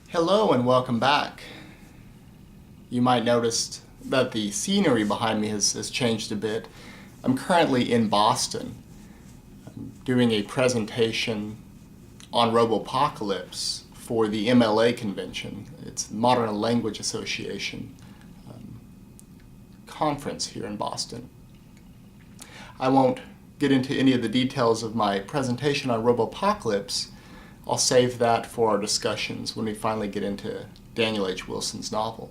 Hello and welcome back. You might notice that the scenery behind me has changed a bit. I'm currently in Boston. I'm doing a presentation on Robopocalypse for the MLA convention. It's the Modern Language Association conference here in Boston. I won't get into any of the details of my presentation on Robopocalypse. I'll save that for our discussions when we finally get into Daniel H. Wilson's novel.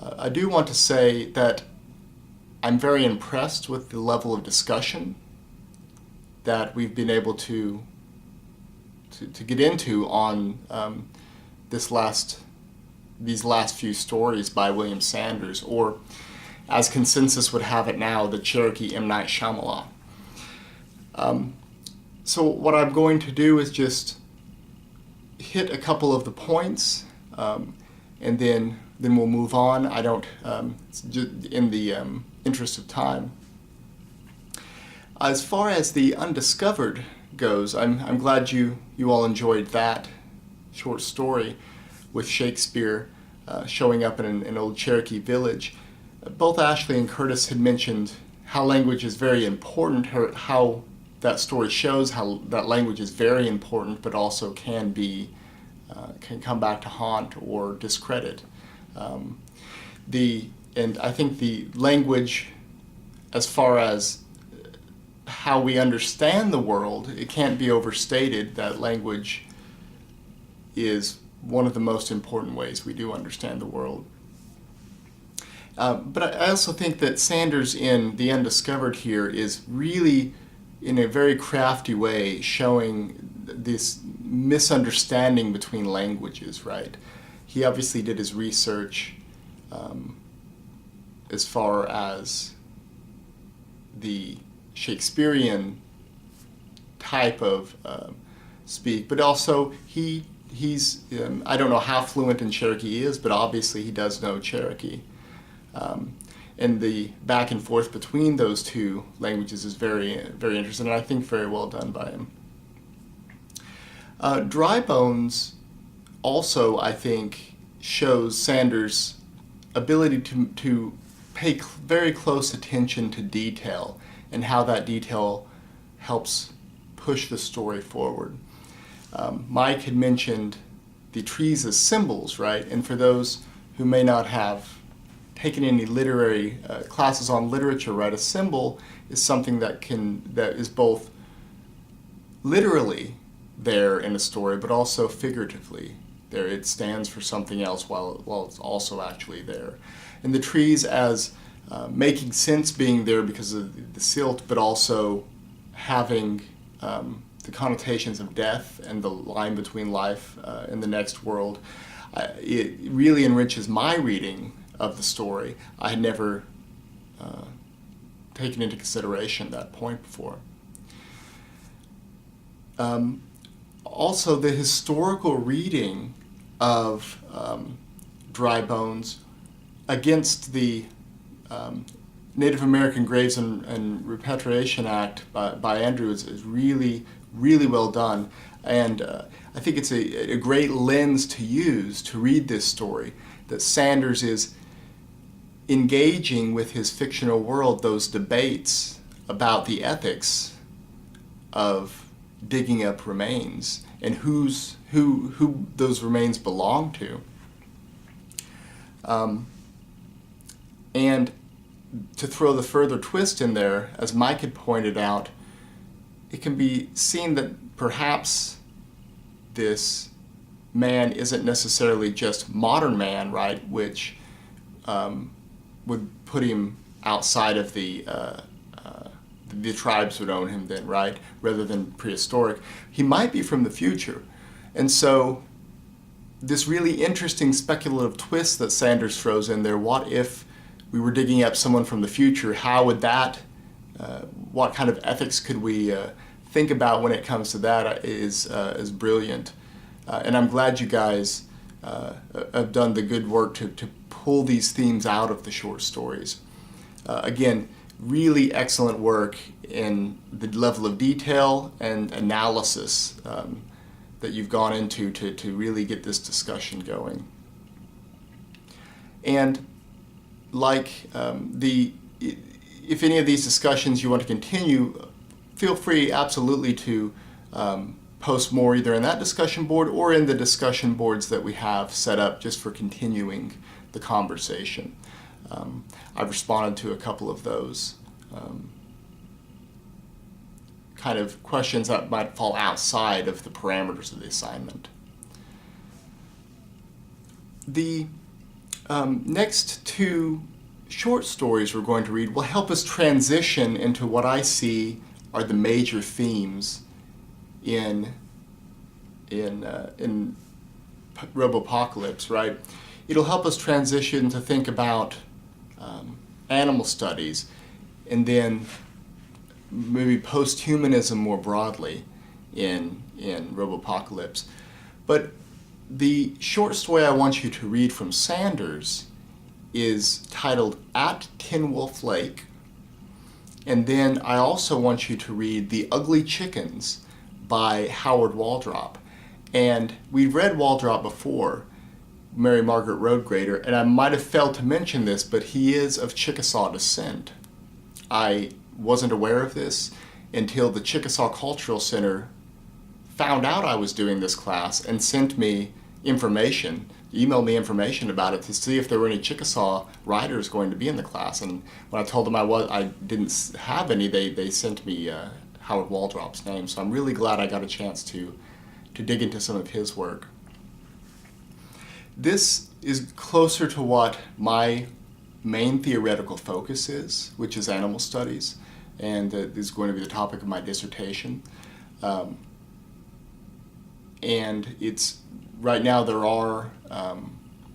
I do want to say that I'm very impressed with the level of discussion that we've been able to get into on these last few stories by William Sanders, or as consensus would have it now, the Cherokee M. Night Shyamalan. So what I'm going to do is just hit a couple of the points, and then we'll move on. I don't, in the interest of time. As far as the Undiscovered goes, I'm glad you all enjoyed that short story with Shakespeare showing up in an old Cherokee village. Both Ashley and Curtis had mentioned how language is very important, how that story shows how that language is very important, but also can come back to haunt or discredit. And I think the language, as far as how we understand the world, it can't be overstated that language is one of the most important ways we do understand the world. But I also think that Sanders in The Undiscovered here is really, in a very crafty way, showing this misunderstanding between languages, right? He obviously did his research as far as the Shakespearean type of speak, but also he's I don't know how fluent in Cherokee he is, but obviously he does know Cherokee. And the back and forth between those two languages is very, very interesting, and I think very well done by him. Dry Bones also, I think, shows Sanders' ability to pay very close attention to detail and how that detail helps push the story forward. Mike had mentioned the trees as symbols, right? And for those who may not have taken any literary classes on literature, right, a symbol is something that is both literally there in a story, but also figuratively there. It stands for something else while it's also actually there. And the trees as making sense being there because of the silt, but also having the connotations of death and the line between life and the next world. It really enriches my reading of the story. I had never taken into consideration that point before. Also, the historical reading of Dry Bones against the Native American Graves and Repatriation Act by Andrew is really, really well done. And I think it's a great lens to use to read this story, that Sanders is engaging with his fictional world those debates about the ethics of digging up remains and who those remains belong to. And to throw the further twist in there, as Mike had pointed out, it can be seen that perhaps this man isn't necessarily just modern man, right, which would put him outside of the tribes would own him then, right, rather than prehistoric. He might be from the future. And so this really interesting speculative twist that Sanders throws in there, what if we were digging up someone from the future? How would that, what kind of ethics could we think about when it comes to that is brilliant. And I'm glad you guys have done the good work to pull these themes out of the short stories. Again, really excellent work in the level of detail and analysis that you've gone into to really get this discussion going. And like if any of these discussions you want to continue, feel free absolutely to post more either in that discussion board or in the discussion boards that we have set up just for continuing the conversation. I've responded to a couple of those kind of questions that might fall outside of the parameters of the assignment. The next two short stories we're going to read will help us transition into what I see are the major themes in Robopocalypse, right? It'll help us transition to think about animal studies, and then maybe posthumanism more broadly in Robopocalypse. But the short story I want you to read from Sanders is titled At Tin Wolf Lake, and then I also want you to read The Ugly Chickens by Howard Waldrop. And we've read Waldrop before, Mary Margaret Roadgrader, and I might have failed to mention this, but he is of Chickasaw descent. I wasn't aware of this until the Chickasaw Cultural Center found out I was doing this class and sent me information, emailed me information about it to see if there were any Chickasaw writers going to be in the class. And when I told them I didn't have any, they sent me Howard Waldrop's name. So I'm really glad I got a chance to dig into some of his work. This is closer to what my main theoretical focus is, which is animal studies, and this is going to be the topic of my dissertation. And it's right now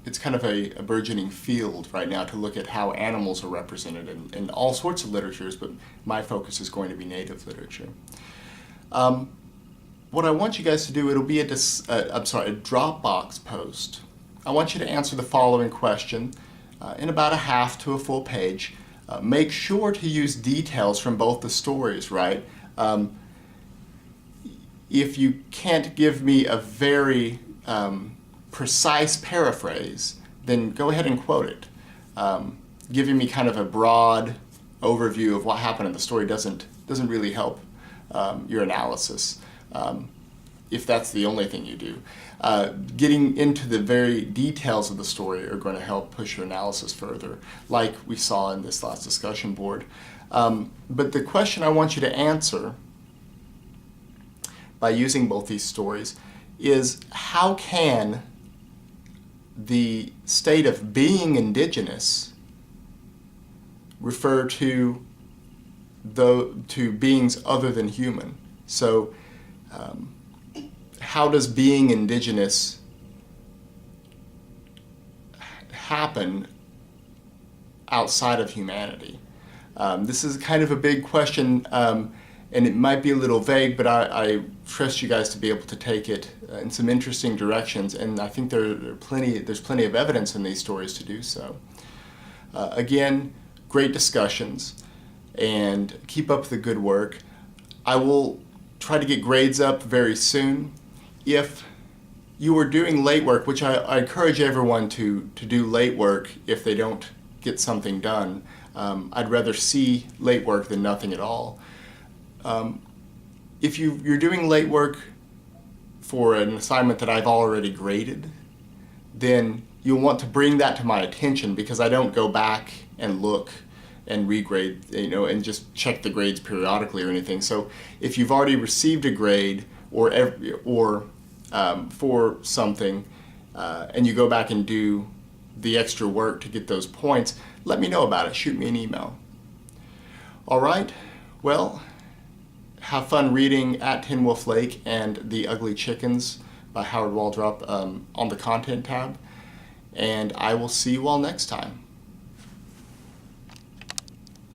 it's kind of a burgeoning field right now to look at how animals are represented in all sorts of literatures, but my focus is going to be native literature. What I want you guys to do, it'll be a Dropbox post. I want you to answer the following question in about a half to a full page. Make sure to use details from both the stories, right? If you can't give me a very precise paraphrase, then go ahead and quote it. Giving me kind of a broad overview of what happened in the story doesn't really help your analysis, if that's the only thing you do. Getting into the very details of the story are going to help push your analysis further, like we saw in this last discussion board. But the question I want you to answer by using both these stories is, how can the state of being indigenous refer to beings other than human? So how does being indigenous happen outside of humanity? This is kind of a big question, and it might be a little vague, but I trust you guys to be able to take it in some interesting directions, and I think there's plenty of evidence in these stories to do so. Again, great discussions, and keep up the good work. I will try to get grades up very soon. If you are doing late work, which I encourage everyone to do late work if they don't get something done, I'd rather see late work than nothing at all. If you're doing late work for an assignment that I've already graded, then you'll want to bring that to my attention, because I don't go back and look and regrade, and just check the grades periodically or anything. So if you've already received a grade or for something, and you go back and do the extra work to get those points, let me know about it. Shoot me an email. All right. Well, have fun reading At Tin Wolf Lake and The Ugly Chickens by Howard Waldrop on the Content tab, and I will see you all next time.